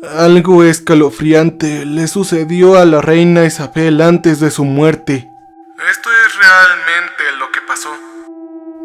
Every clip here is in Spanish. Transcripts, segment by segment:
Algo escalofriante le sucedió a la reina Isabel antes de su muerte. Esto es realmente lo que pasó.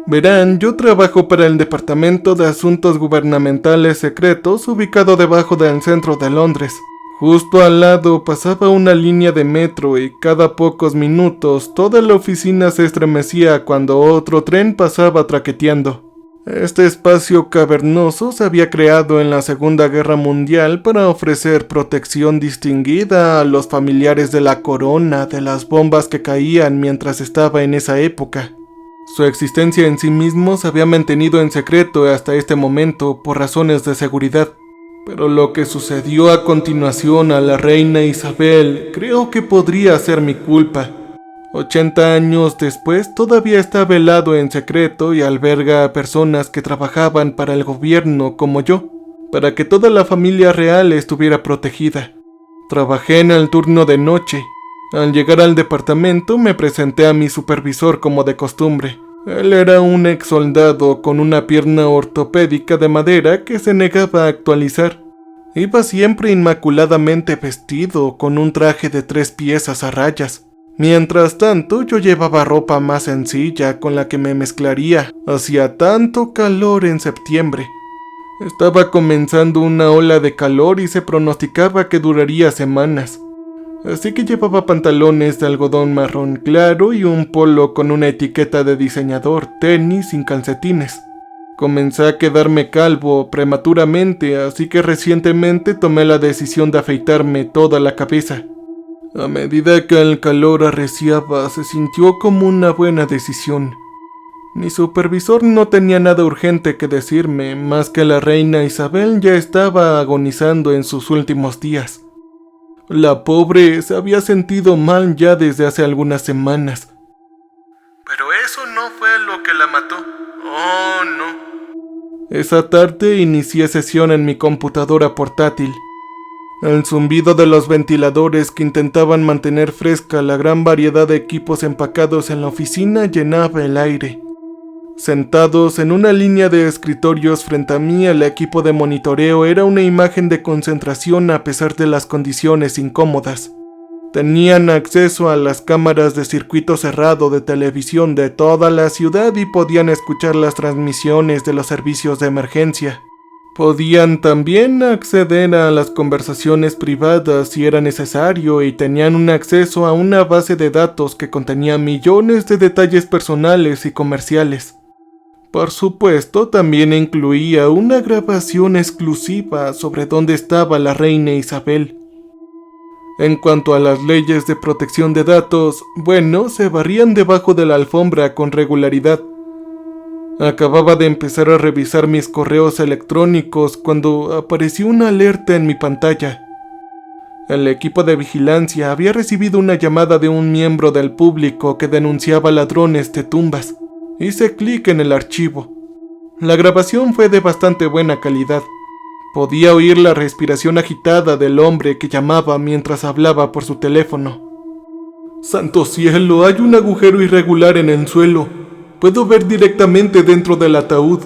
Verán, yo trabajo para el Departamento de Asuntos Gubernamentales Secretos, ubicado debajo del centro de Londres. Justo al lado pasaba una línea de metro y cada pocos minutos toda la oficina se estremecía cuando otro tren pasaba traqueteando. Este espacio cavernoso se había creado en la Segunda Guerra Mundial para ofrecer protección distinguida a los familiares de la corona de las bombas que caían mientras estaba en esa época. Su existencia en sí mismo se había mantenido en secreto hasta este momento por razones de seguridad. Pero lo que sucedió a continuación a la reina Isabel creo que podría ser mi culpa. 80 años después todavía está velado en secreto y alberga a personas que trabajaban para el gobierno como yo, para que toda la familia real estuviera protegida. Trabajé en el turno de noche. Al llegar al departamento me presenté a mi supervisor como de costumbre. Él era un ex soldado con una pierna ortopédica de madera que se negaba a actualizar. Iba siempre inmaculadamente vestido con un traje de 3 piezas a rayas. Mientras tanto, yo llevaba ropa más sencilla con la que me mezclaría. Hacía tanto calor en septiembre. Estaba comenzando una ola de calor y se pronosticaba que duraría semanas. Así que llevaba pantalones de algodón marrón claro y un polo con una etiqueta de diseñador, tenis sin calcetines. Comencé a quedarme calvo prematuramente, así que recientemente tomé la decisión de afeitarme toda la cabeza. A medida que el calor arreciaba, se sintió como una buena decisión. Mi supervisor no tenía nada urgente que decirme, más que la reina Isabel ya estaba agonizando en sus últimos días. La pobre se había sentido mal ya desde hace algunas semanas. Pero eso no fue lo que la mató. Oh, no. Esa tarde inicié sesión en mi computadora portátil. El zumbido de los ventiladores que intentaban mantener fresca la gran variedad de equipos empacados en la oficina llenaba el aire. Sentados en una línea de escritorios frente a mí, el equipo de monitoreo era una imagen de concentración a pesar de las condiciones incómodas. Tenían acceso a las cámaras de circuito cerrado de televisión de toda la ciudad y podían escuchar las transmisiones de los servicios de emergencia. Podían también acceder a las conversaciones privadas si era necesario y tenían un acceso a una base de datos que contenía millones de detalles personales y comerciales. Por supuesto, también incluía una grabación exclusiva sobre dónde estaba la reina Isabel. En cuanto a las leyes de protección de datos, bueno, se barrían debajo de la alfombra con regularidad. Acababa de empezar a revisar mis correos electrónicos cuando apareció una alerta en mi pantalla. El equipo de vigilancia había recibido una llamada de un miembro del público que denunciaba ladrones de tumbas. Hice clic en el archivo. La grabación fue de bastante buena calidad. Podía oír la respiración agitada del hombre que llamaba mientras hablaba por su teléfono. ¡Santo cielo! Hay un agujero irregular en el suelo. Puedo ver directamente dentro del ataúd.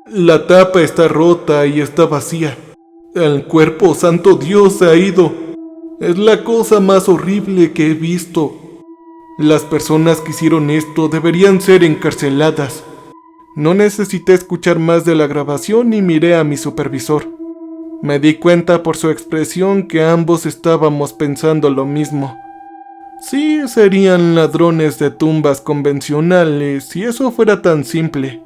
La tapa está rota y está vacía. El cuerpo, santo Dios, se ha ido. Es la cosa más horrible que he visto. Las personas que hicieron esto deberían ser encarceladas. No necesité escuchar más de la grabación y miré a mi supervisor. Me di cuenta por su expresión que ambos estábamos pensando lo mismo. Sí, serían ladrones de tumbas convencionales, si eso fuera tan simple.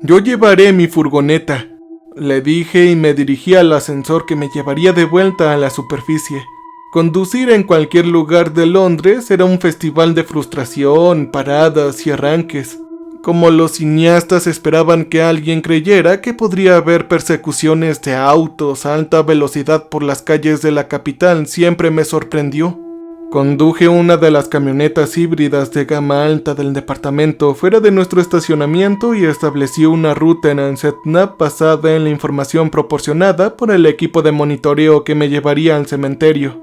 Yo llevaré mi furgoneta, le dije y me dirigí al ascensor que me llevaría de vuelta a la superficie. Conducir en cualquier lugar de Londres era un festival de frustración, paradas y arranques. Como los cineastas esperaban que alguien creyera que podría haber persecuciones de autos a alta velocidad por las calles de la capital, siempre me sorprendió. Conduje una de las camionetas híbridas de gama alta del departamento fuera de nuestro estacionamiento y establecí una ruta en ANSETNAV basada en la información proporcionada por el equipo de monitoreo que me llevaría al cementerio.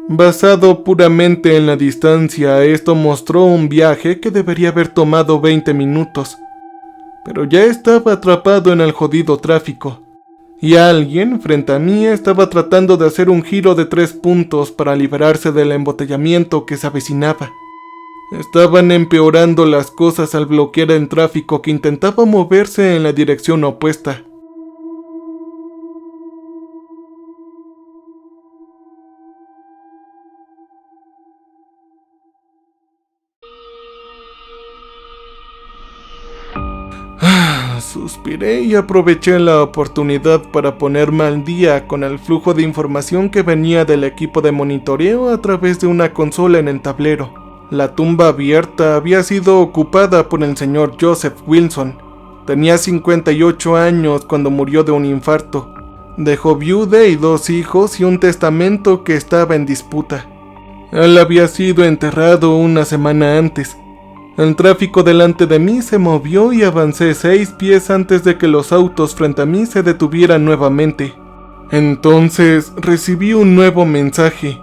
Basado puramente en la distancia, esto mostró un viaje que debería haber tomado 20 minutos. Pero ya estaba atrapado en el jodido tráfico. y alguien frente a mí estaba tratando de hacer un giro de 3 puntos para liberarse del embotellamiento que se avecinaba. Estaban empeorando las cosas al bloquear el tráfico que intentaba moverse en la dirección opuesta. Suspiré y aproveché la oportunidad para ponerme al día con el flujo de información que venía del equipo de monitoreo a través de una consola en el tablero. La tumba abierta había sido ocupada por el señor Joseph Wilson. Tenía 58 años cuando murió de un infarto. Dejó viuda y 2 hijos y un testamento que estaba en disputa. Él había sido enterrado una semana antes. El tráfico delante de mí se movió y avancé 6 pies antes de que los autos frente a mí se detuvieran nuevamente. Entonces recibí un nuevo mensaje.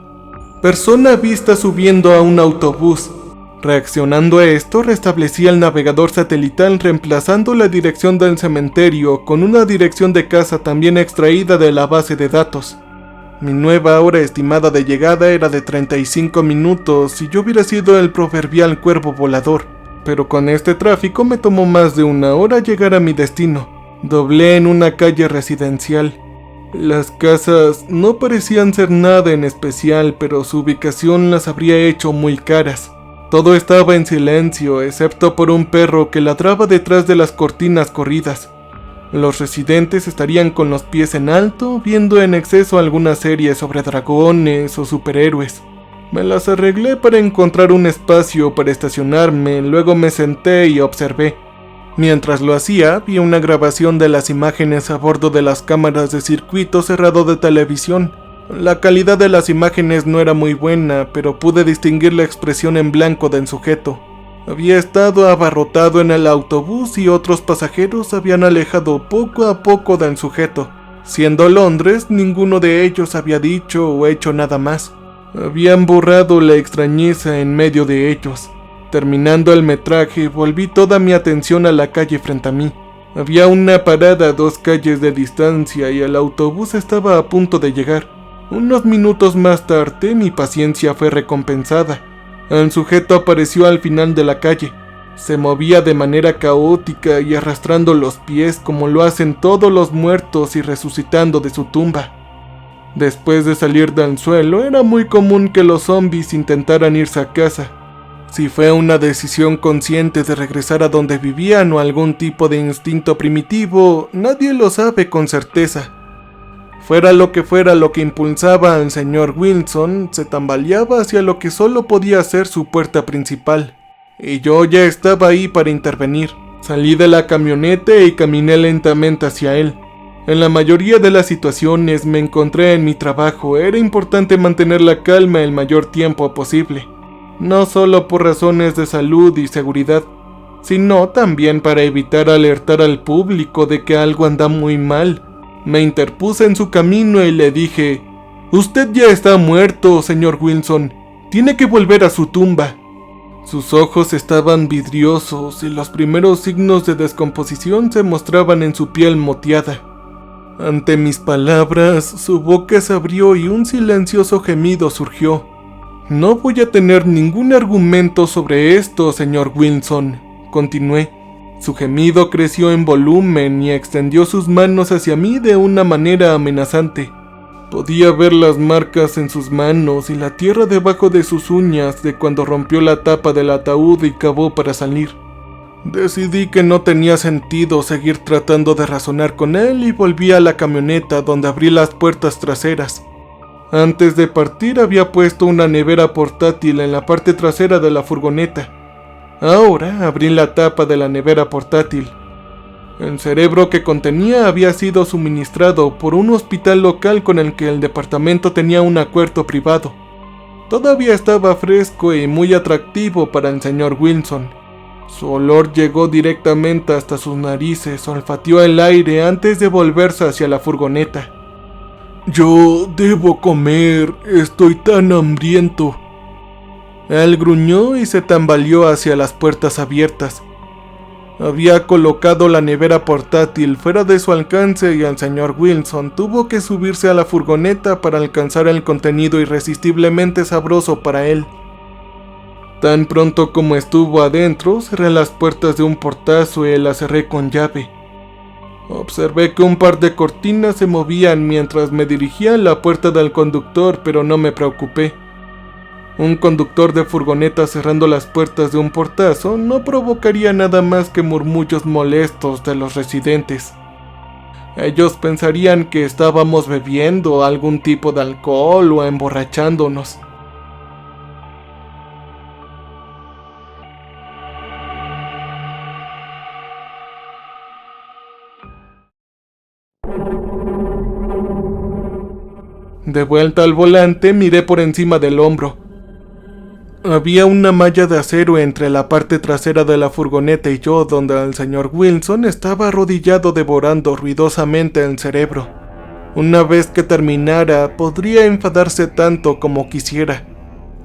Persona vista subiendo a un autobús. Reaccionando a esto, restablecí el navegador satelital reemplazando la dirección del cementerio con una dirección de casa también extraída de la base de datos. Mi nueva hora estimada de llegada era de 35 minutos si yo hubiera sido el proverbial cuervo volador, pero con este tráfico me tomó más de 1 hora llegar a mi destino. Doblé en una calle residencial. Las casas no parecían ser nada en especial, pero su ubicación las habría hecho muy caras. Todo estaba en silencio, excepto por un perro que ladraba detrás de las cortinas corridas. Los residentes estarían con los pies en alto, viendo en exceso alguna serie sobre dragones o superhéroes. Me las arreglé para encontrar un espacio para estacionarme, luego me senté y observé. Mientras lo hacía, vi una grabación de las imágenes a bordo de las cámaras de circuito cerrado de televisión. La calidad de las imágenes no era muy buena, pero pude distinguir la expresión en blanco del sujeto. Había estado abarrotado en el autobús y otros pasajeros se habían alejado poco a poco del sujeto. Siendo Londres, ninguno de ellos había dicho o hecho nada más. Habían borrado la extrañeza en medio de ellos. Terminando el metraje, volví toda mi atención a la calle frente a mí. Había una parada a 2 calles de distancia y el autobús estaba a punto de llegar. Unos minutos más tarde, mi paciencia fue recompensada. El sujeto apareció al final de la calle. Se movía de manera caótica y arrastrando los pies como lo hacen todos los muertos y resucitando de su tumba. Después de salir del suelo, era muy común que los zombies intentaran irse a casa. Si fue una decisión consciente de regresar a donde vivían o algún tipo de instinto primitivo, nadie lo sabe con certeza. Fuera lo que impulsaba al señor Wilson, se tambaleaba hacia lo que solo podía ser su puerta principal. Y yo ya estaba ahí para intervenir. Salí de la camioneta y caminé lentamente hacia él. En la mayoría de las situaciones me encontré en mi trabajo. Era importante mantener la calma el mayor tiempo posible. No solo por razones de salud y seguridad, sino también para evitar alertar al público de que algo anda muy mal. Me interpuse en su camino y le dije: «Usted ya está muerto, señor Wilson. Tiene que volver a su tumba». Sus ojos estaban vidriosos y los primeros signos de descomposición se mostraban en su piel moteada. Ante mis palabras, su boca se abrió y un silencioso gemido surgió. «No voy a tener ningún argumento sobre esto, señor Wilson», continué. Su gemido creció en volumen y extendió sus manos hacia mí de una manera amenazante. Podía ver las marcas en sus manos y la tierra debajo de sus uñas de cuando rompió la tapa del ataúd y cavó para salir. Decidí que no tenía sentido seguir tratando de razonar con él y volví a la camioneta donde abrí las puertas traseras. Antes de partir había puesto una nevera portátil en la parte trasera de la furgoneta. Ahora abrí la tapa de la nevera portátil. El cerebro que contenía había sido suministrado por un hospital local con el que el departamento tenía un acuerdo privado. Todavía estaba fresco y muy atractivo para el señor Wilson. Su olor llegó directamente hasta sus narices, olfateó el aire antes de volverse hacia la furgoneta. «Yo debo comer, estoy tan hambriento». Él gruñó y se tambaleó hacia las puertas abiertas. Había colocado la nevera portátil fuera de su alcance y el señor Wilson tuvo que subirse a la furgoneta para alcanzar el contenido irresistiblemente sabroso para él. Tan pronto como estuvo adentro, cerré las puertas de un portazo y las cerré con llave. Observé que un par de cortinas se movían mientras me dirigía a la puerta del conductor, pero no me preocupé. Un conductor de furgoneta cerrando las puertas de un portazo no provocaría nada más que murmullos molestos de los residentes. Ellos pensarían que estábamos bebiendo algún tipo de alcohol o emborrachándonos. De vuelta al volante, miré por encima del hombro. Había una malla de acero entre la parte trasera de la furgoneta y yo, donde el señor Wilson estaba arrodillado devorando ruidosamente el cerebro. Una vez que terminara, podría enfadarse tanto como quisiera.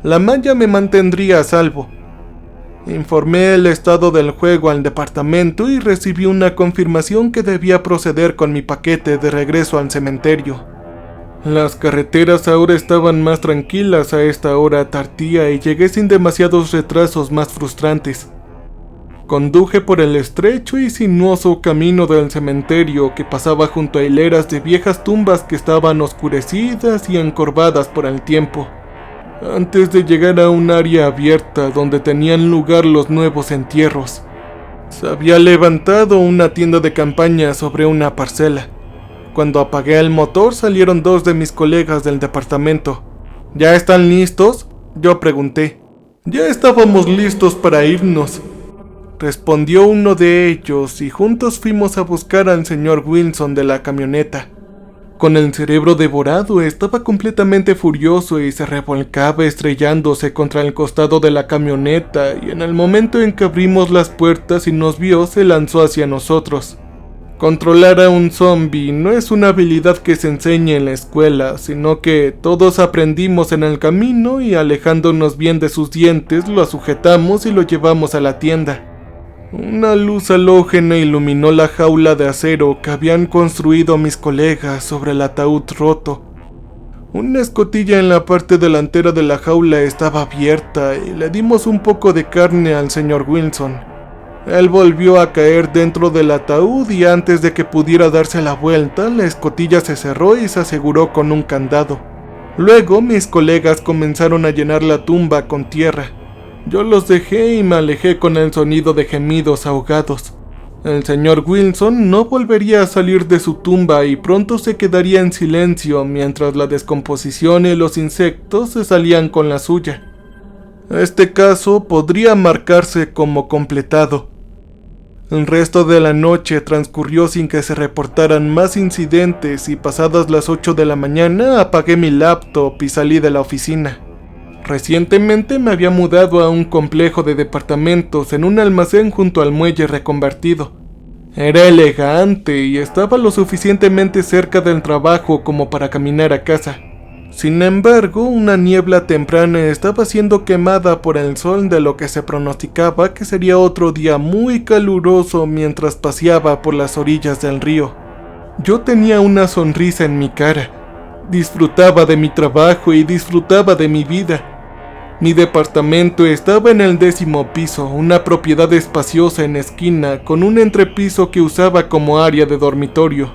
La malla me mantendría a salvo. Informé el estado del juego al departamento y recibí una confirmación que debía proceder con mi paquete de regreso al cementerio. Las carreteras ahora estaban más tranquilas a esta hora tardía y llegué sin demasiados retrasos más frustrantes. Conduje por el estrecho y sinuoso camino del cementerio que pasaba junto a hileras de viejas tumbas que estaban oscurecidas y encorvadas por el tiempo, antes de llegar a un área abierta donde tenían lugar los nuevos entierros. Se había levantado una tienda de campaña sobre una parcela. Cuando apagué el motor salieron dos de mis colegas del departamento. ¿Ya están listos?, yo pregunté. Ya estábamos listos para irnos, respondió uno de ellos, y juntos fuimos a buscar al señor Wilson de la camioneta. Con el cerebro devorado, estaba completamente furioso y se revolcaba estrellándose contra el costado de la camioneta, y en el momento en que abrimos las puertas y nos vio, se lanzó hacia nosotros. Controlar a un zombie no es una habilidad que se enseñe en la escuela, sino que todos aprendimos en el camino y alejándonos bien de sus dientes, lo sujetamos y lo llevamos a la tienda. Una luz halógena iluminó la jaula de acero que habían construido mis colegas sobre el ataúd roto. Una escotilla en la parte delantera de la jaula estaba abierta y le dimos un poco de carne al señor Wilson. Él volvió a caer dentro del ataúd y antes de que pudiera darse la vuelta, la escotilla se cerró y se aseguró con un candado. Luego mis colegas comenzaron a llenar la tumba con tierra. Yo los dejé y me alejé con el sonido de gemidos ahogados. El señor Wilson no volvería a salir de su tumba y pronto se quedaría en silencio mientras la descomposición y los insectos se salían con la suya. Este caso podría marcarse como completado. El resto de la noche transcurrió sin que se reportaran más incidentes y pasadas las 8 de la mañana apagué mi laptop y salí de la oficina. Recientemente me había mudado a un complejo de departamentos en un almacén junto al muelle reconvertido. Era elegante y estaba lo suficientemente cerca del trabajo como para caminar a casa. Sin embargo, una niebla temprana estaba siendo quemada por el sol de lo que se pronosticaba que sería otro día muy caluroso mientras paseaba por las orillas del río. Yo tenía una sonrisa en mi cara. Disfrutaba de mi trabajo y disfrutaba de mi vida. Mi departamento estaba en el 10º piso, una propiedad espaciosa en esquina con un entrepiso que usaba como área de dormitorio.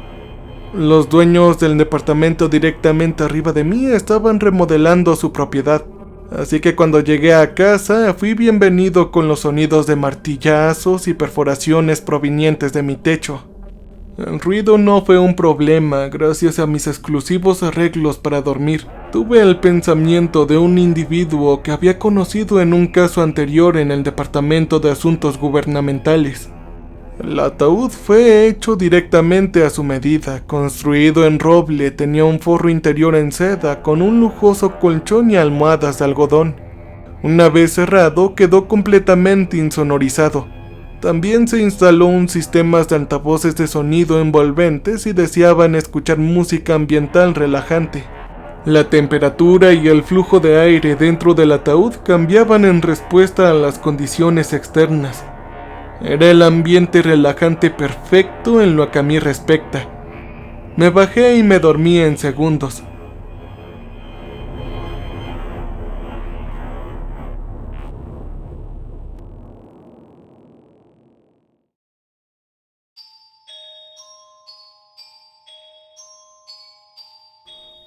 Los dueños del departamento directamente arriba de mí estaban remodelando su propiedad, así que cuando llegué a casa fui bienvenido con los sonidos de martillazos y perforaciones provenientes de mi techo. El ruido no fue un problema gracias a mis exclusivos arreglos para dormir. Tuve el pensamiento de un individuo que había conocido en un caso anterior en el Departamento de Asuntos Gubernamentales. El ataúd fue hecho directamente a su medida, construido en roble, tenía un forro interior en seda con un lujoso colchón y almohadas de algodón. Una vez cerrado, quedó completamente insonorizado. También se instaló un sistema de altavoces de sonido envolventes si deseaban escuchar música ambiental relajante. La temperatura y el flujo de aire dentro del ataúd cambiaban en respuesta a las condiciones externas. Era el ambiente relajante perfecto en lo que a mí respecta. Me bajé y me dormí en segundos.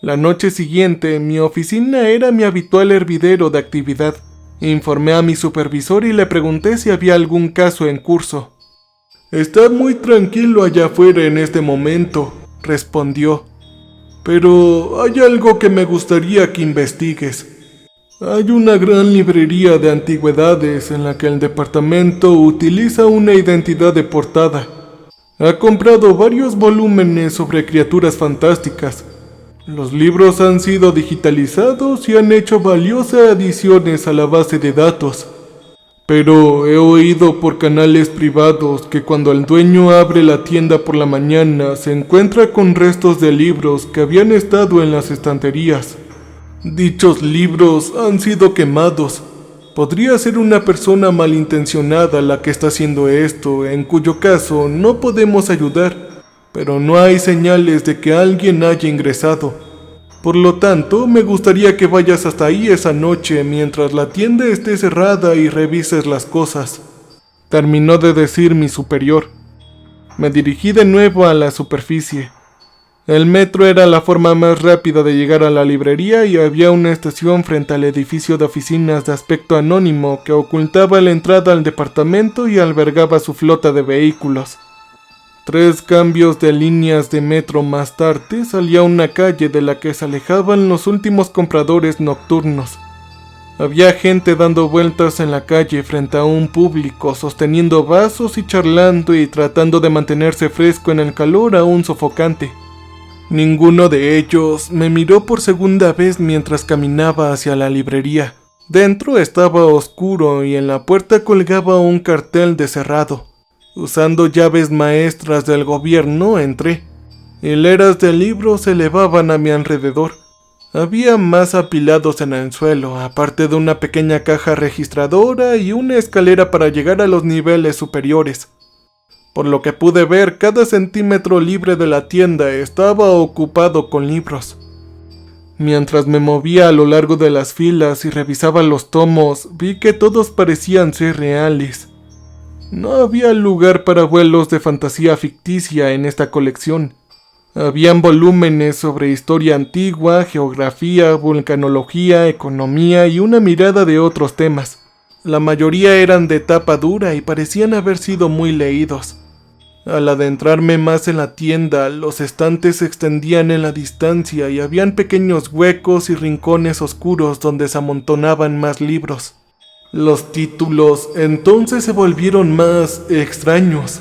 La noche siguiente, mi oficina era mi habitual hervidero de actividad. Informé a mi supervisor y le pregunté si había algún caso en curso. «Está muy tranquilo allá afuera en este momento», respondió. «Pero hay algo que me gustaría que investigues. Hay una gran librería de antigüedades en la que el departamento utiliza una identidad de portada. Ha comprado varios volúmenes sobre criaturas fantásticas. Los libros han sido digitalizados y han hecho valiosas adiciones a la base de datos. Pero he oído por canales privados que cuando el dueño abre la tienda por la mañana se encuentra con restos de libros que habían estado en las estanterías. Dichos libros han sido quemados. Podría ser una persona malintencionada la que está haciendo esto, en cuyo caso no podemos ayudar. Pero no hay señales de que alguien haya ingresado. Por lo tanto, me gustaría que vayas hasta ahí esa noche mientras la tienda esté cerrada y revises las cosas», terminó de decir mi superior. Me dirigí de nuevo a la superficie. El metro era la forma más rápida de llegar a la librería y había una estación frente al edificio de oficinas de aspecto anónimo que ocultaba la entrada al departamento y albergaba su flota de vehículos. 3 cambios de líneas de metro más tarde salía una calle de la que se alejaban los últimos compradores nocturnos. Había gente dando vueltas en la calle frente a un público, sosteniendo vasos y charlando y tratando de mantenerse fresco en el calor aún sofocante. Ninguno de ellos me miró por segunda vez mientras caminaba hacia la librería. Dentro estaba oscuro y en la puerta colgaba un cartel de cerrado. Usando llaves maestras del gobierno entré. Hileras de libros se elevaban a mi alrededor. Había más apilados en el suelo, aparte de una pequeña caja registradora y una escalera para llegar a los niveles superiores. Por lo que pude ver, cada centímetro libre de la tienda estaba ocupado con libros. Mientras me movía a lo largo de las filas y revisaba los tomos, vi que todos parecían ser reales. No había lugar para vuelos de fantasía ficticia en esta colección. Habían volúmenes sobre historia antigua, geografía, vulcanología, economía y una mirada de otros temas. La mayoría eran de tapa dura y parecían haber sido muy leídos. Al adentrarme más en la tienda, los estantes se extendían en la distancia y habían pequeños huecos y rincones oscuros donde se amontonaban más libros. Los títulos entonces se volvieron más extraños.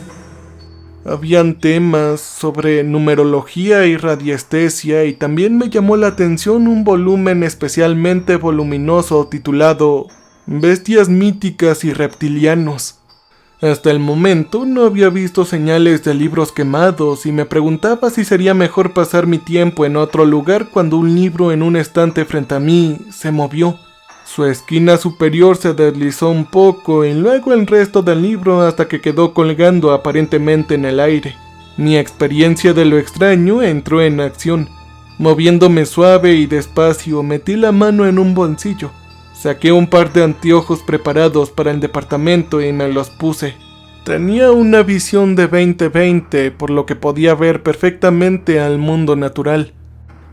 Habían temas sobre numerología y radiestesia y también me llamó la atención un volumen especialmente voluminoso titulado Bestias míticas y reptilianos. Hasta el momento no había visto señales de libros quemados y me preguntaba si sería mejor pasar mi tiempo en otro lugar cuando un libro en un estante frente a mí se movió. Su esquina superior se deslizó un poco y luego el resto del libro hasta que quedó colgando aparentemente en el aire. Mi experiencia de lo extraño entró en acción. Moviéndome suave y despacio, metí la mano en un bolsillo. Saqué un par de anteojos preparados para el departamento y me los puse. Tenía una visión de 20/20, por lo que podía ver perfectamente al mundo natural.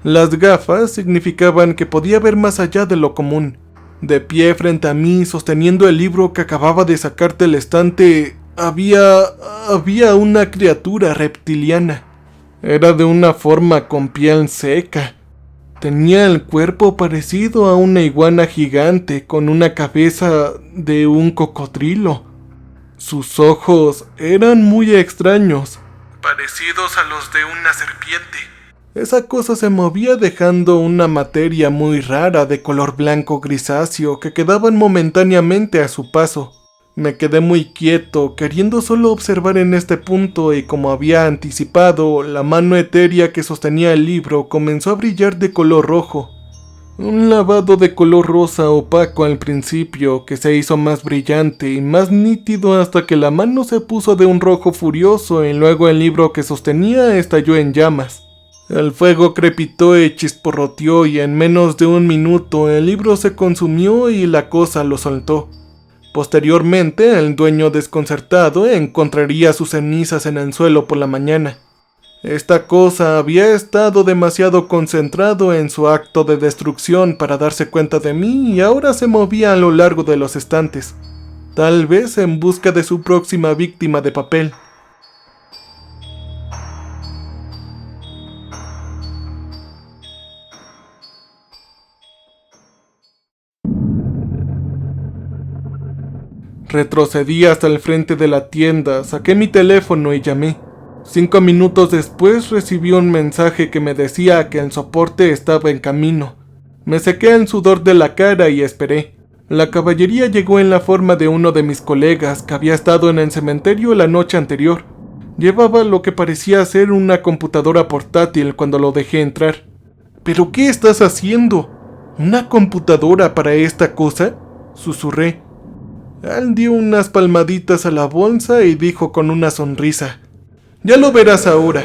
Las gafas significaban que podía ver más allá de lo común. De pie frente a mí, sosteniendo el libro que acababa de sacar del estante, había una criatura reptiliana. Era de una forma con piel seca. Tenía el cuerpo parecido a una iguana gigante con una cabeza de un cocodrilo. Sus ojos eran muy extraños, parecidos a los de una serpiente. Esa cosa se movía dejando una materia muy rara de color blanco grisáceo que quedaban momentáneamente a su paso. Me quedé muy quieto, queriendo solo observar en este punto y como había anticipado, la mano etérea que sostenía el libro comenzó a brillar de color rojo. Un lavado de color rosa opaco al principio, que se hizo más brillante y más nítido hasta que la mano se puso de un rojo furioso y luego el libro que sostenía estalló en llamas. El fuego crepitó y chisporroteó y en menos de un minuto el libro se consumió y la cosa lo soltó. Posteriormente, el dueño desconcertado encontraría sus cenizas en el suelo por la mañana. Esta cosa había estado demasiado concentrado en su acto de destrucción para darse cuenta de mí y ahora se movía a lo largo de los estantes, tal vez en busca de su próxima víctima de papel. Retrocedí hasta el frente de la tienda, saqué mi teléfono y llamé. 5 minutos después recibí un mensaje que me decía que el soporte estaba en camino. Me sequé el sudor de la cara y esperé. La caballería llegó en la forma de uno de mis colegas que había estado en el cementerio la noche anterior. Llevaba lo que parecía ser una computadora portátil cuando lo dejé entrar. ¿Pero qué estás haciendo? ¿Una computadora para esta cosa?, susurré. Él dio unas palmaditas a la bolsa y dijo con una sonrisa: «Ya lo verás ahora.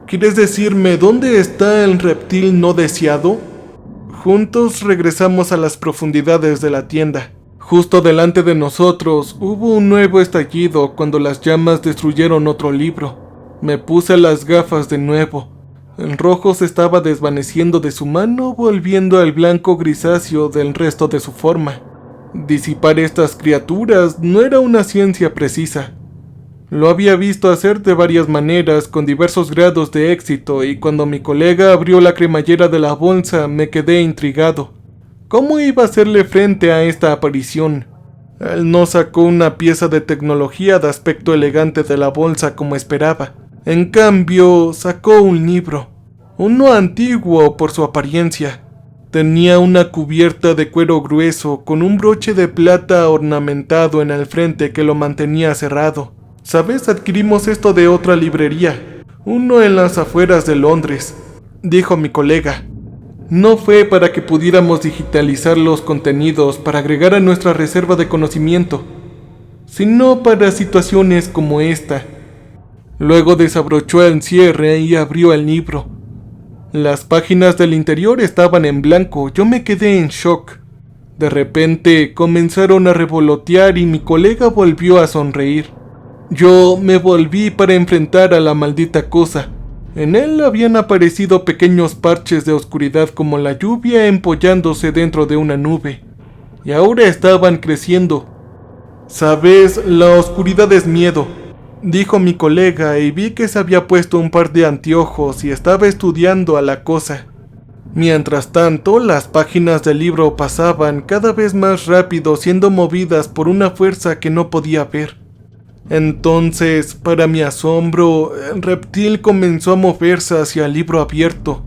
¿Quieres decirme dónde está el reptil no deseado?». Juntos regresamos a las profundidades de la tienda. Justo delante de nosotros hubo un nuevo estallido cuando las llamas destruyeron otro libro. Me puse las gafas de nuevo. El rojo se estaba desvaneciendo de su mano, volviendo al blanco grisáceo del resto de su forma. Disipar estas criaturas no era una ciencia precisa. Lo había visto hacer de varias maneras con diversos grados de éxito y cuando mi colega abrió la cremallera de la bolsa me quedé intrigado. ¿Cómo iba a hacerle frente a esta aparición? Él no sacó una pieza de tecnología de aspecto elegante de la bolsa como esperaba. En cambio, sacó un libro. Uno antiguo por su apariencia. Tenía una cubierta de cuero grueso con un broche de plata ornamentado en el frente que lo mantenía cerrado. «¿Sabes? Adquirimos esto de otra librería, uno en las afueras de Londres», dijo mi colega. No fue para que pudiéramos digitalizar los contenidos para agregar a nuestra reserva de conocimiento, sino para situaciones como esta. Luego desabrochó el cierre y abrió el libro. Las páginas del interior estaban en blanco. Yo me quedé en shock. De repente comenzaron a revolotear y mi colega volvió a sonreír. Yo me volví para enfrentar a la maldita cosa. En él habían aparecido pequeños parches de oscuridad como la lluvia empollándose dentro de una nube. Y ahora estaban creciendo. «¿Sabes? La oscuridad es miedo», dijo mi colega y vi que se había puesto un par de anteojos y estaba estudiando a la cosa. Mientras tanto, las páginas del libro pasaban cada vez más rápido siendo movidas por una fuerza que no podía ver. Entonces, para mi asombro, el reptil comenzó a moverse hacia el libro abierto.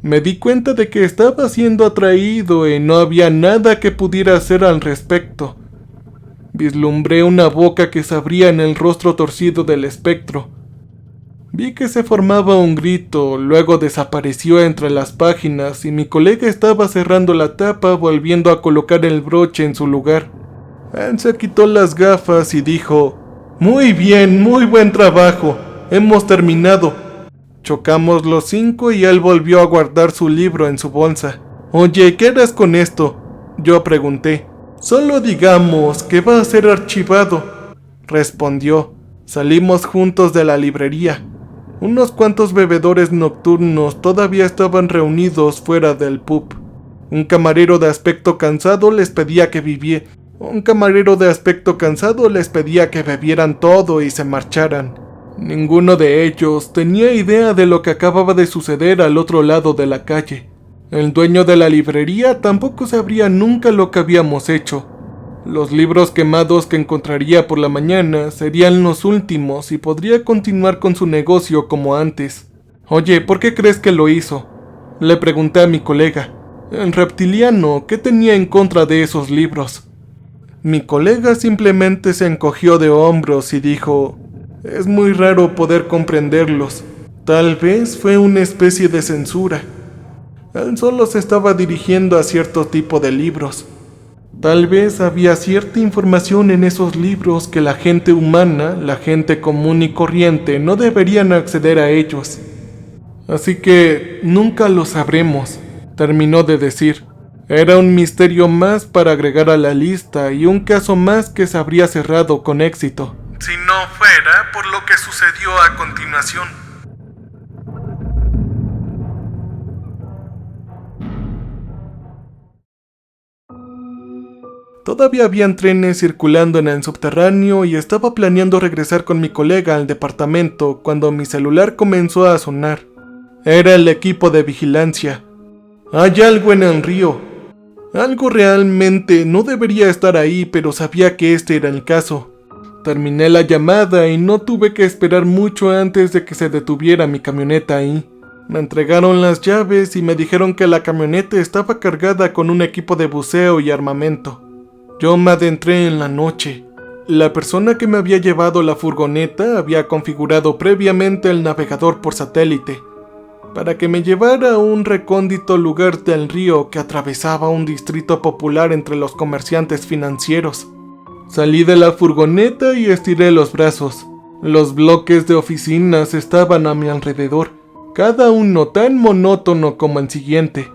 Me di cuenta de que estaba siendo atraído y no había nada que pudiera hacer al respecto. Vislumbré una boca que se abría en el rostro torcido del espectro. Vi que se formaba un grito, luego desapareció entre las páginas y mi colega estaba cerrando la tapa volviendo a colocar el broche en su lugar. Él se quitó las gafas y dijo: «Muy bien, muy buen trabajo, hemos terminado». Chocamos los 5 y él volvió a guardar su libro en su bolsa. «Oye, ¿qué harás con esto?», yo pregunté. «Solo digamos que va a ser archivado», respondió. Salimos juntos de la librería. Unos cuantos bebedores nocturnos todavía estaban reunidos fuera del pub. Un camarero de aspecto cansado les pedía que bebieran todo y se marcharan. Ninguno de ellos tenía idea de lo que acababa de suceder al otro lado de la calle. El dueño de la librería tampoco sabría nunca lo que habíamos hecho. Los libros quemados que encontraría por la mañana serían los últimos y podría continuar con su negocio como antes. «Oye, ¿por qué crees que lo hizo?», le pregunté a mi colega. «El reptiliano, ¿qué tenía en contra de esos libros?». Mi colega simplemente se encogió de hombros y dijo: «Es muy raro poder comprenderlos. Tal vez fue una especie de censura». Él solo se estaba dirigiendo a cierto tipo de libros. Tal vez había cierta información en esos libros que la gente humana, la gente común y corriente, no deberían acceder a ellos. Así que nunca lo sabremos, terminó de decir. Era un misterio más para agregar a la lista y un caso más que se habría cerrado con éxito. Si no fuera por lo que sucedió a continuación. Todavía habían trenes circulando en el subterráneo y estaba planeando regresar con mi colega al departamento cuando mi celular comenzó a sonar. Era el equipo de vigilancia. Hay algo en el río. Algo realmente no debería estar ahí, pero sabía que este era el caso. Terminé la llamada y no tuve que esperar mucho antes de que se detuviera mi camioneta ahí. Me entregaron las llaves y me dijeron que la camioneta estaba cargada con un equipo de buceo y armamento. Yo me adentré en la noche. La persona que me había llevado la furgoneta había configurado previamente el navegador por satélite para que me llevara a un recóndito lugar del río que atravesaba un distrito popular entre los comerciantes financieros. Salí de la furgoneta y estiré los brazos. Los bloques de oficinas estaban a mi alrededor, cada uno tan monótono como el siguiente.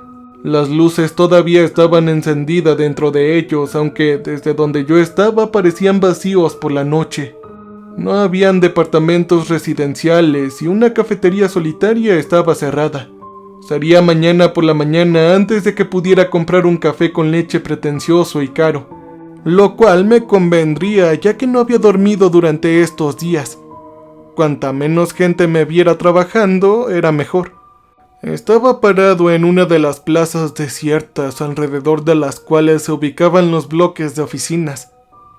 Las luces todavía estaban encendidas dentro de ellos, aunque desde donde yo estaba parecían vacíos por la noche. No habían departamentos residenciales y una cafetería solitaria estaba cerrada. Sería mañana por la mañana antes de que pudiera comprar un café con leche pretencioso y caro, lo cual me convendría ya que no había dormido durante estos días. Cuanta menos gente me viera trabajando, era mejor. Estaba parado en una de las plazas desiertas alrededor de las cuales se ubicaban los bloques de oficinas.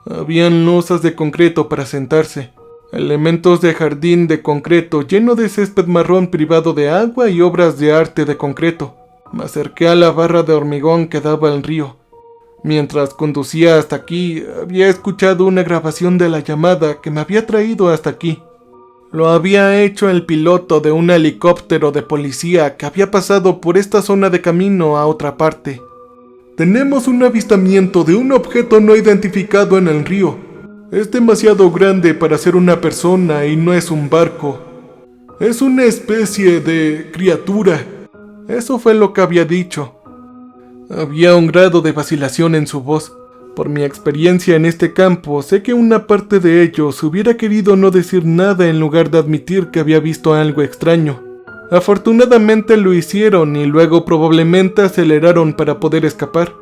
Habían losas de concreto para sentarse, elementos de jardín de concreto lleno de césped marrón privado de agua y obras de arte de concreto. Me acerqué a la barra de hormigón que daba al río. Mientras conducía hasta aquí, había escuchado una grabación de la llamada que me había traído hasta aquí. Lo había hecho el piloto de un helicóptero de policía que había pasado por esta zona de camino a otra parte. Tenemos un avistamiento de un objeto no identificado en el río. Es demasiado grande para ser una persona y no es un barco. Es una especie de criatura. Eso fue lo que había dicho. Había un grado de vacilación en su voz. Por mi experiencia en este campo, sé que una parte de ellos hubiera querido no decir nada en lugar de admitir que había visto algo extraño. Afortunadamente lo hicieron y luego probablemente aceleraron para poder escapar.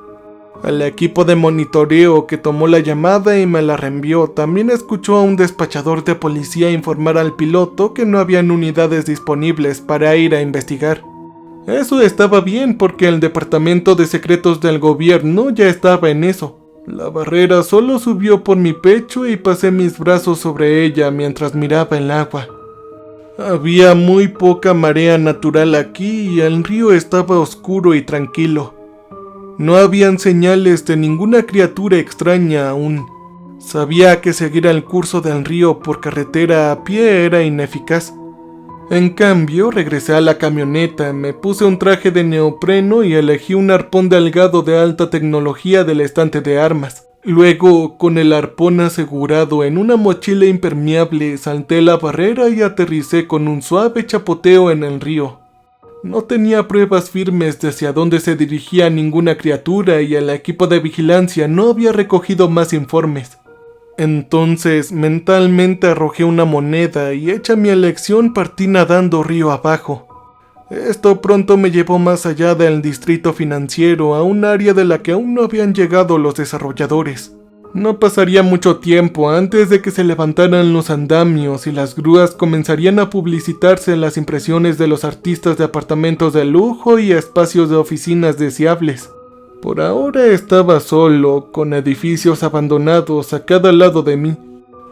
El equipo de monitoreo que tomó la llamada y me la reenvió también escuchó a un despachador de policía informar al piloto que no habían unidades disponibles para ir a investigar. Eso estaba bien porque el departamento de secretos del gobierno ya estaba en eso. La barrera solo subió por mi pecho y pasé mis brazos sobre ella mientras miraba el agua. Había muy poca marea natural aquí y el río estaba oscuro y tranquilo. No habían señales de ninguna criatura extraña aún. Sabía que seguir el curso del río por carretera a pie era ineficaz. En cambio, regresé a la camioneta, me puse un traje de neopreno y elegí un arpón delgado de alta tecnología del estante de armas. Luego, con el arpón asegurado en una mochila impermeable, salté la barrera y aterricé con un suave chapoteo en el río. No tenía pruebas firmes de hacia dónde se dirigía ninguna criatura y el equipo de vigilancia no había recogido más informes. Entonces, mentalmente arrojé una moneda y hecha mi elección partí nadando río abajo. Esto pronto me llevó más allá del distrito financiero a un área de la que aún no habían llegado los desarrolladores. No pasaría mucho tiempo antes de que se levantaran los andamios y las grúas comenzarían a publicitarse en las impresiones de los artistas de apartamentos de lujo y espacios de oficinas deseables. Por ahora estaba solo, con edificios abandonados a cada lado de mí.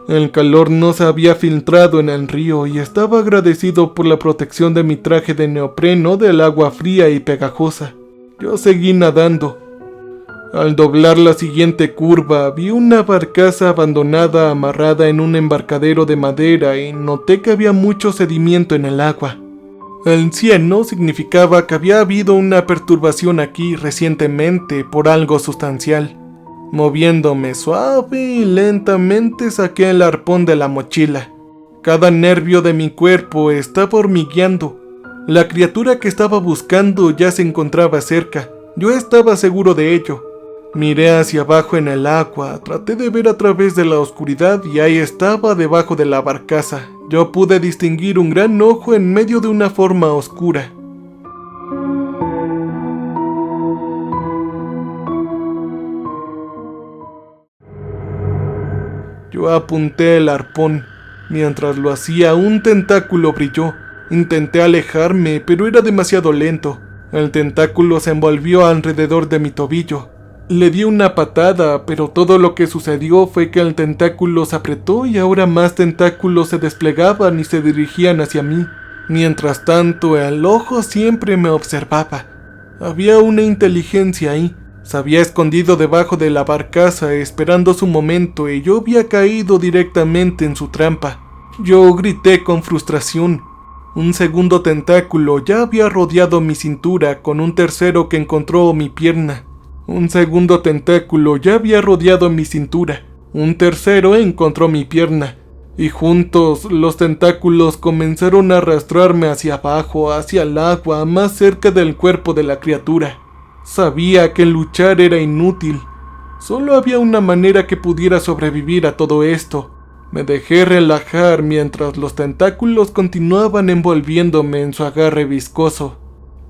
El calor no se había filtrado en el río y estaba agradecido por la protección de mi traje de neopreno del agua fría y pegajosa. Yo seguí nadando. Al doblar la siguiente curva, vi una barcaza abandonada amarrada en un embarcadero de madera y noté que había mucho sedimento en el agua. El cieno significaba que había habido una perturbación aquí recientemente por algo sustancial. Moviéndome suave y lentamente saqué el arpón de la mochila. Cada nervio de mi cuerpo estaba hormigueando. La criatura que estaba buscando ya se encontraba cerca. Yo estaba seguro de ello. Miré hacia abajo en el agua, traté de ver a través de la oscuridad y ahí estaba debajo de la barcaza. Yo pude distinguir un gran ojo en medio de una forma oscura. Yo apunté el arpón. Mientras lo hacía, un tentáculo brilló. Intenté alejarme, pero era demasiado lento. El tentáculo se envolvió alrededor de mi tobillo. Le di una patada, pero todo lo que sucedió fue que el tentáculo se apretó y ahora más tentáculos se desplegaban y se dirigían hacia mí. Mientras tanto, el ojo siempre me observaba. Había una inteligencia ahí. Se había escondido debajo de la barcaza esperando su momento y yo había caído directamente en su trampa. Yo grité con frustración. Un segundo tentáculo ya había rodeado mi cintura con un tercero que encontró mi pierna. Un segundo tentáculo ya había rodeado mi cintura. Un tercero encontró mi pierna. Y juntos los tentáculos comenzaron a arrastrarme hacia abajo, hacia el agua, más cerca del cuerpo de la criatura. Sabía que luchar era inútil. Solo había una manera que pudiera sobrevivir a todo esto. Me dejé relajar mientras los tentáculos continuaban envolviéndome en su agarre viscoso.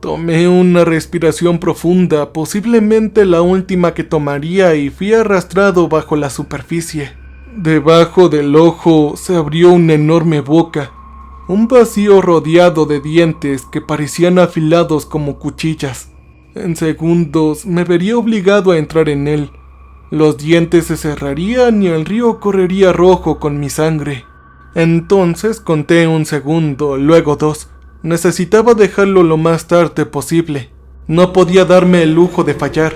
Tomé una respiración profunda, posiblemente la última que tomaría, y fui arrastrado bajo la superficie. Debajo del ojo se abrió una enorme boca, un vacío rodeado de dientes que parecían afilados como cuchillas. En segundos me vería obligado a entrar en él. Los dientes se cerrarían y el río correría rojo con mi sangre. Entonces conté 1 segundo, luego 2. Necesitaba dejarlo lo más tarde posible. No podía darme el lujo de fallar.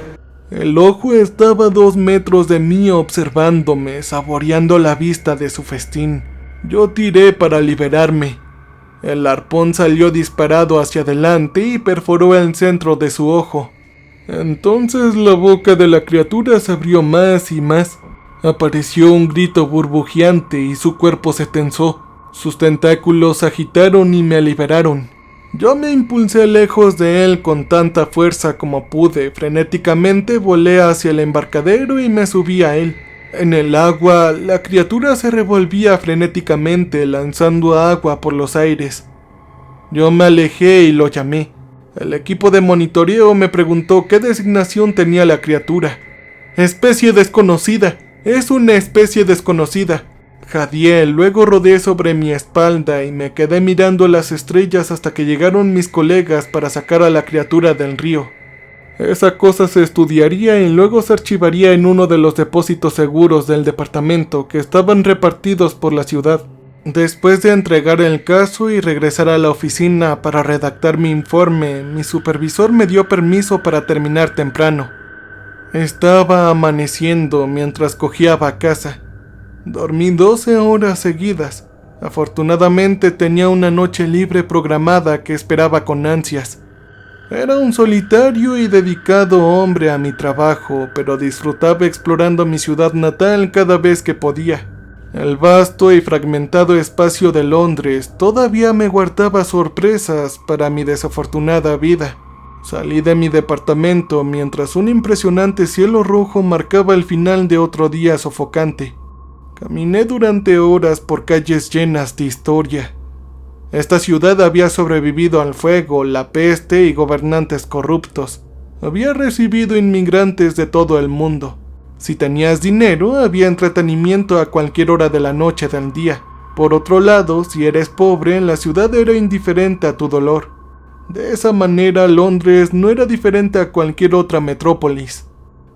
El ojo estaba a 2 metros de mí observándome, saboreando la vista de su festín. Yo tiré para liberarme. El arpón salió disparado hacia adelante y perforó el centro de su ojo. Entonces la boca de la criatura se abrió más y más. Apareció un grito burbujeante y su cuerpo se tensó. Sus tentáculos se agitaron y me liberaron. Yo me impulsé lejos de él con tanta fuerza como pude. Frenéticamente volé hacia el embarcadero y me subí a él. En el agua, la criatura se revolvía frenéticamente, lanzando agua por los aires. Yo me alejé y lo llamé. El equipo de monitoreo me preguntó qué designación tenía la criatura. Especie desconocida. Es una especie desconocida. Jadeé, luego rodé sobre mi espalda y me quedé mirando las estrellas hasta que llegaron mis colegas para sacar a la criatura del río. Esa cosa se estudiaría y luego se archivaría en uno de los depósitos seguros del departamento que estaban repartidos por la ciudad. Después de entregar el caso y regresar a la oficina para redactar mi informe, mi supervisor me dio permiso para terminar temprano. Estaba amaneciendo mientras cogía casa. Dormí 12 horas seguidas. Afortunadamente tenía una noche libre programada que esperaba con ansias. Era un solitario y dedicado hombre a mi trabajo, pero disfrutaba explorando mi ciudad natal cada vez que podía. El vasto y fragmentado espacio de Londres todavía me guardaba sorpresas para mi desafortunada vida. Salí de mi departamento mientras un impresionante cielo rojo marcaba el final de otro día sofocante. Caminé durante horas por calles llenas de historia. Esta ciudad había sobrevivido al fuego, la peste y gobernantes corruptos. Había recibido inmigrantes de todo el mundo. Si tenías dinero, había entretenimiento a cualquier hora de la noche del día. Por otro lado, si eres pobre, la ciudad era indiferente a tu dolor. De esa manera, Londres no era diferente a cualquier otra metrópolis.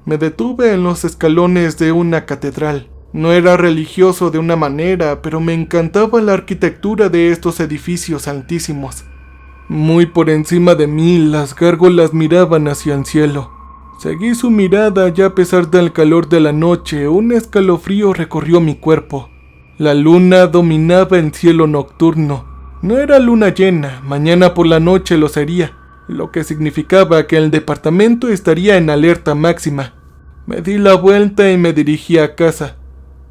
Me detuve en los escalones de una catedral. No era religioso de una manera, pero me encantaba la arquitectura de estos edificios altísimos. Muy por encima de mí, las gárgolas miraban hacia el cielo. Seguí su mirada y a pesar del calor de la noche, un escalofrío recorrió mi cuerpo. La luna dominaba el cielo nocturno. No era luna llena, mañana por la noche lo sería, lo que significaba que el departamento estaría en alerta máxima. Me di la vuelta y me dirigí a casa.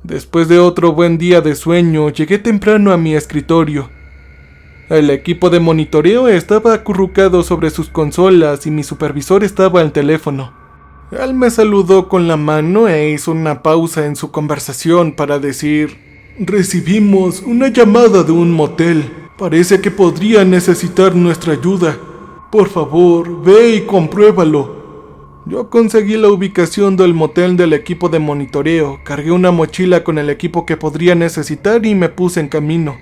Después de otro buen día de sueño, llegué temprano a mi escritorio. El equipo de monitoreo estaba acurrucado sobre sus consolas y mi supervisor estaba al teléfono. Él me saludó con la mano e hizo una pausa en su conversación para decir: recibimos una llamada de un motel. Parece que podría necesitar nuestra ayuda. Por favor, ve y compruébalo. Yo conseguí la ubicación del motel del equipo de monitoreo, cargué una mochila con el equipo que podría necesitar y me puse en camino.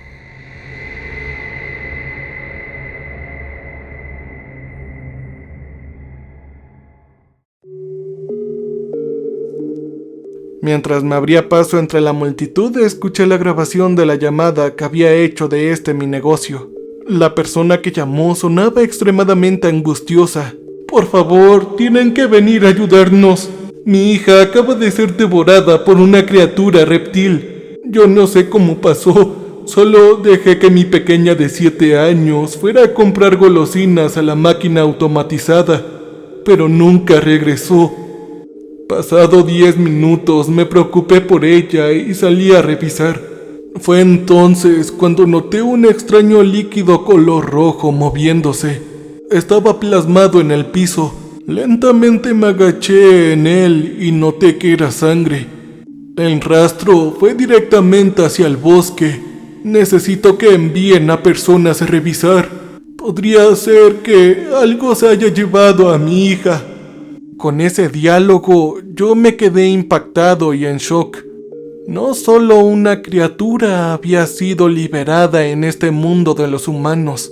Mientras me abría paso entre la multitud, escuché la grabación de la llamada que había hecho de mi negocio. La persona que llamó sonaba extremadamente angustiosa. Por favor, tienen que venir a ayudarnos. Mi hija acaba de ser devorada por una criatura reptil. Yo no sé cómo pasó, solo dejé que mi pequeña de 7 años fuera a comprar golosinas a la máquina automatizada, pero nunca regresó. Pasado 10 minutos me preocupé por ella y salí a revisar. Fue entonces cuando noté un extraño líquido color rojo moviéndose. Estaba plasmado en el piso. Lentamente me agaché en él y noté que era sangre. El rastro fue directamente hacia el bosque. Necesito que envíen a personas a revisar. Podría ser que algo se haya llevado a mi hija. Con ese diálogo yo me quedé impactado y en shock. No solo una criatura había sido liberada en este mundo de los humanos,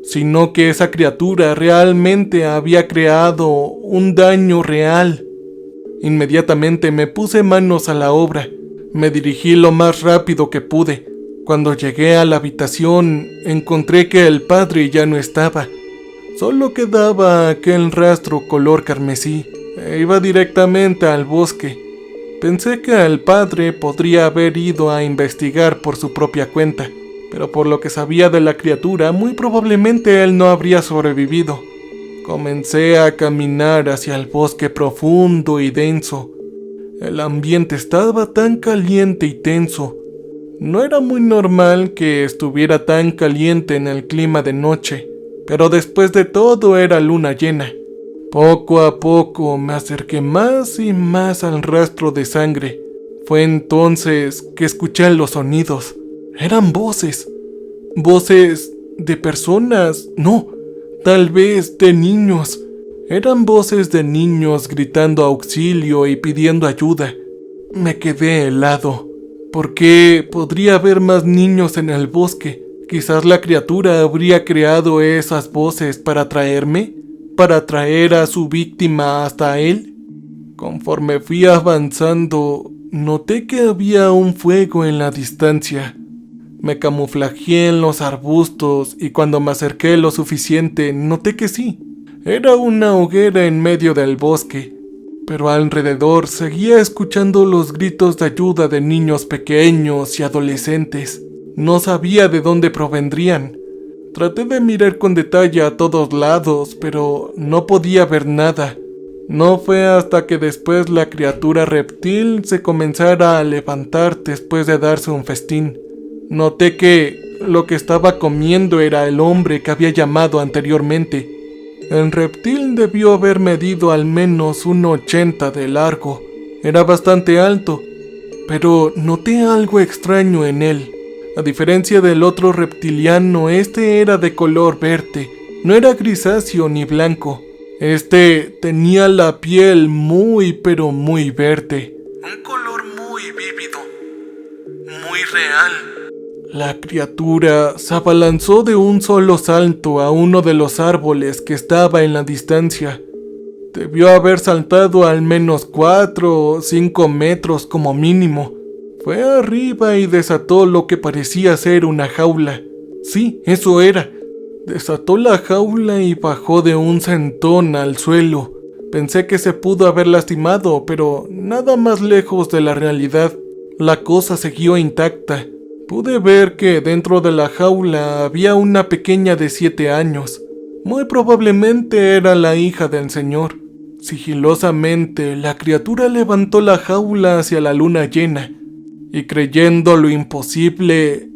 sino que esa criatura realmente había creado un daño real. Inmediatamente me puse manos a la obra. Me dirigí lo más rápido que pude. Cuando llegué a la habitación, encontré que el padre ya no estaba. Solo quedaba aquel rastro color carmesí. Iba directamente al bosque. Pensé que el padre podría haber ido a investigar por su propia cuenta, pero por lo que sabía de la criatura, muy probablemente él no habría sobrevivido. Comencé a caminar hacia el bosque profundo y denso. El ambiente estaba tan caliente y tenso. No era muy normal que estuviera tan caliente en el clima de noche. Pero después de todo era luna llena. Poco a poco me acerqué más y más al rastro de sangre. Fue entonces que escuché los sonidos. Eran voces. Voces de personas. No, tal vez de niños. Eran voces de niños gritando auxilio y pidiendo ayuda. Me quedé helado. ¿Por qué podría haber más niños en el bosque? Quizás la criatura habría creado esas voces para atraerme, para atraer a su víctima hasta él. Conforme fui avanzando, noté que había un fuego en la distancia. Me camuflajeé en los arbustos y cuando me acerqué lo suficiente, noté que sí, era una hoguera en medio del bosque. Pero alrededor seguía escuchando los gritos de ayuda de niños pequeños y adolescentes. No sabía de dónde provendrían. Traté de mirar con detalle a todos lados, pero no podía ver nada. No fue hasta que después la criatura reptil se comenzara a levantar después de darse un festín. Noté que lo que estaba comiendo era el hombre que había llamado anteriormente. El reptil debió haber medido al menos 1,80 de largo. Era bastante alto, pero noté algo extraño en él. A diferencia del otro reptiliano, este era de color verde. No era grisáceo ni blanco. Este tenía la piel muy pero muy verde. Un color muy vívido, muy real. La criatura se abalanzó de un solo salto a uno de los árboles que estaba en la distancia. Debió haber saltado al menos 4 o 5 metros como mínimo. Fue arriba y desató lo que parecía ser una jaula. Sí, eso era. Desató la jaula y bajó de un sentón al suelo. Pensé que se pudo haber lastimado, pero nada más lejos de la realidad. La cosa siguió intacta. Pude ver que dentro de la jaula había una pequeña de 7 años. Muy probablemente era la hija del señor. Sigilosamente, la criatura levantó la jaula hacia la luna llena, y creyendo lo imposible,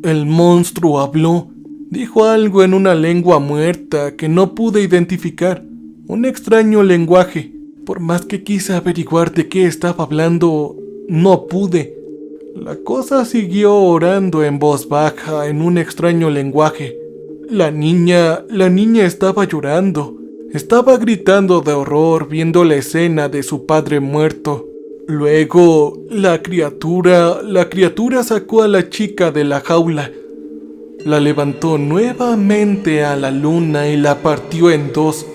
el monstruo habló. Dijo algo en una lengua muerta que no pude identificar, un extraño lenguaje. Por más que quise averiguar de qué estaba hablando, no pude. La cosa siguió orando en voz baja en un extraño lenguaje. La niña estaba llorando. Estaba gritando de horror viendo la escena de su padre muerto. Luego, la criatura sacó a la chica de la jaula. La levantó nuevamente a la luna y la partió en dos.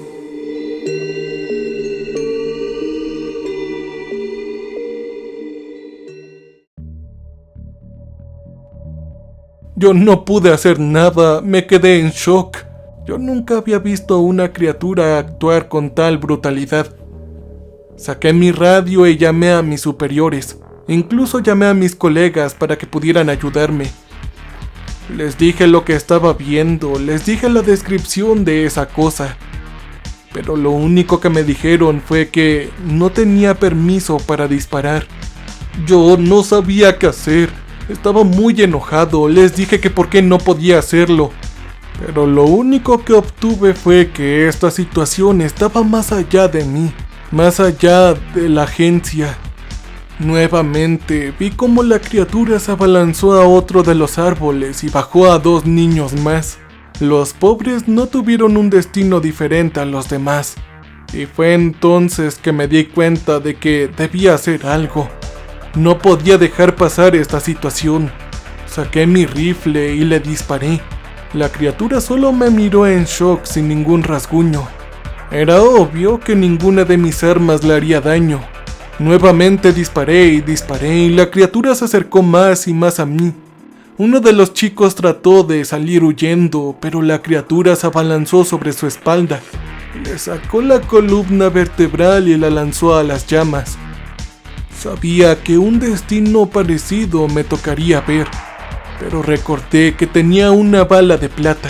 Yo no pude hacer nada, me quedé en shock. Yo nunca había visto a una criatura actuar con tal brutalidad. Saqué mi radio y llamé a mis superiores. Incluso llamé a mis colegas para que pudieran ayudarme. Les dije lo que estaba viendo, les dije la descripción de esa cosa. Pero lo único que me dijeron fue que no tenía permiso para disparar. Yo no sabía qué hacer. Estaba muy enojado, les dije que por qué no podía hacerlo. Pero lo único que obtuve fue que esta situación estaba más allá de mí, más allá de la agencia. Nuevamente vi cómo la criatura se abalanzó a otro de los árboles y bajó a 2 niños más. Los pobres no tuvieron un destino diferente a los demás. Y fue entonces que me di cuenta de que debía hacer algo. No podía dejar pasar esta situación. Saqué mi rifle y le disparé. La criatura solo me miró en shock sin ningún rasguño. Era obvio que ninguna de mis armas le haría daño. Nuevamente disparé y la criatura se acercó más y más a mí. Uno de los chicos trató de salir huyendo, pero la criatura se abalanzó sobre su espalda. Le sacó la columna vertebral y la lanzó a las llamas. Sabía que un destino parecido me tocaría ver, pero recordé que tenía una bala de plata.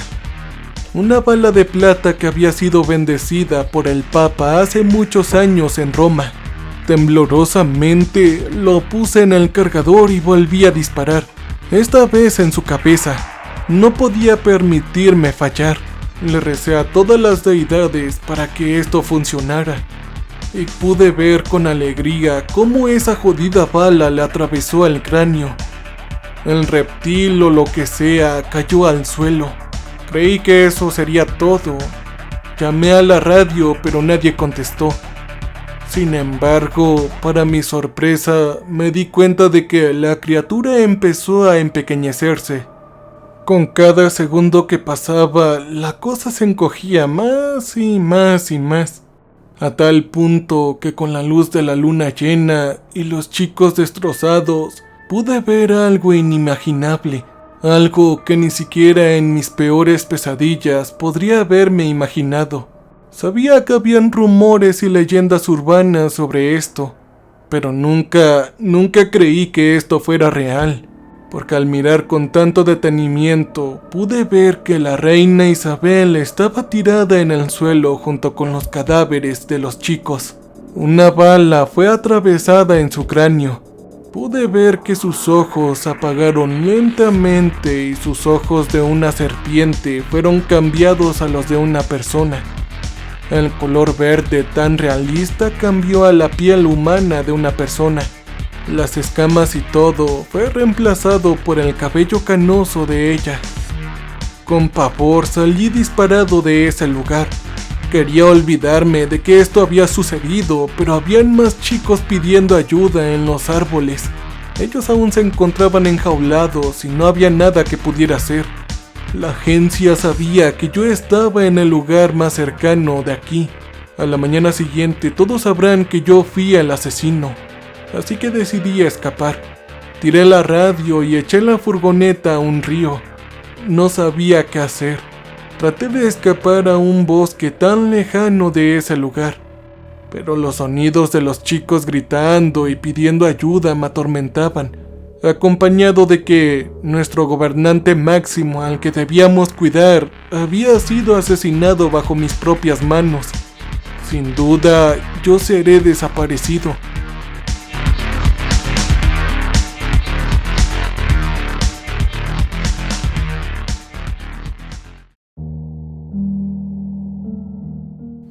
Una bala de plata que había sido bendecida por el Papa hace muchos años en Roma. Temblorosamente lo puse en el cargador y volví a disparar, esta vez en su cabeza. No podía permitirme fallar. Le recé a todas las deidades para que esto funcionara. Y pude ver con alegría cómo esa jodida bala le atravesó el cráneo. El reptil o lo que sea cayó al suelo. Creí que eso sería todo. Llamé a la radio, pero nadie contestó. Sin embargo, para mi sorpresa, me di cuenta de que la criatura empezó a empequeñecerse. Con cada segundo que pasaba, la cosa se encogía más y más y más. A tal punto que con la luz de la luna llena y los chicos destrozados, pude ver algo inimaginable, algo que ni siquiera en mis peores pesadillas podría haberme imaginado. Sabía que habían rumores y leyendas urbanas sobre esto, pero nunca creí que esto fuera real, porque al mirar con tanto detenimiento pude ver que la reina Isabel estaba tirada en el suelo junto con los cadáveres de los chicos. Una bala fue atravesada en su cráneo. Pude ver que sus ojos apagaron lentamente y sus ojos de una serpiente fueron cambiados a los de una persona. El color verde tan realista cambió a la piel humana de una persona. Las escamas y todo fue reemplazado por el cabello canoso de ella. Con pavor salí disparado de ese lugar. Quería olvidarme de que esto había sucedido, pero habían más chicos pidiendo ayuda en los árboles. Ellos aún se encontraban enjaulados y no había nada que pudiera hacer. La agencia sabía que yo estaba en el lugar más cercano de aquí. A la mañana siguiente todos sabrán que yo fui el asesino. Así que decidí escapar. Tiré la radio y eché la furgoneta a un río. No sabía qué hacer. Traté de escapar a un bosque tan lejano de ese lugar, pero los sonidos de los chicos gritando y pidiendo ayuda me atormentaban. acompañado de que nuestro gobernante máximo, al que debíamos cuidar, había sido asesinado bajo mis propias manos. Sin duda, yo seré desaparecido.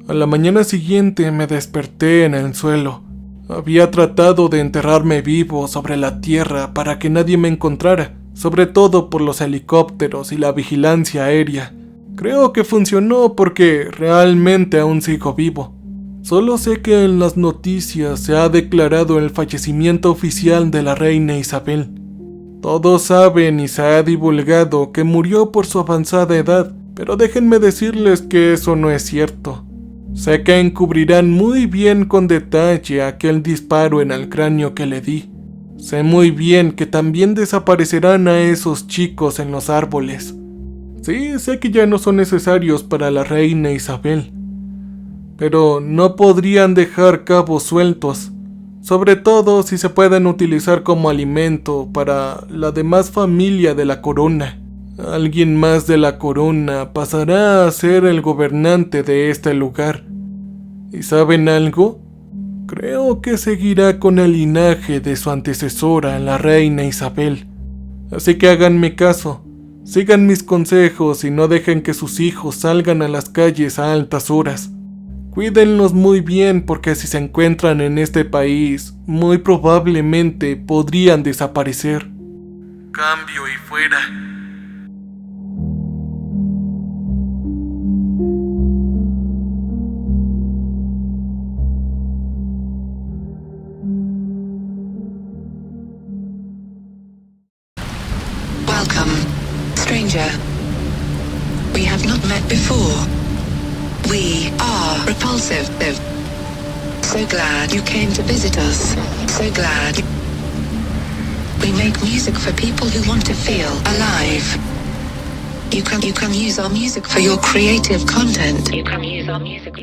A la mañana siguiente me desperté en el suelo. Había tratado de enterrarme vivo sobre la tierra para que nadie me encontrara, sobre todo por los helicópteros y la vigilancia aérea. Creo que funcionó porque realmente aún sigo vivo. Solo sé que en las noticias se ha declarado el fallecimiento oficial de la reina Isabel. Todos saben y se ha divulgado que murió por su avanzada edad, pero déjenme decirles que eso no es cierto. Sé que encubrirán muy bien con detalle aquel disparo en el cráneo que le di. Sé muy bien que también desaparecerán a esos chicos en los árboles. Sí, sé que ya no son necesarios para la reina Isabel, pero no podrían dejar cabos sueltos, sobre todo si se pueden utilizar como alimento para la demás familia de la corona. Alguien más de la corona pasará a ser el gobernante de este lugar. ¿Y saben algo? Creo que seguirá con el linaje de su antecesora, la reina Isabel. Así que háganme caso, sigan mis consejos y no dejen que sus hijos salgan a las calles a altas horas. Cuídenlos muy bien porque si se encuentran en este país, muy probablemente podrían desaparecer. Cambio y fuera. Welcome, stranger. We have not met before. We are Repulsive. So glad you came to visit us. So glad. We make music for people who want to feel alive. You can use our music for your creative content. You can use our music.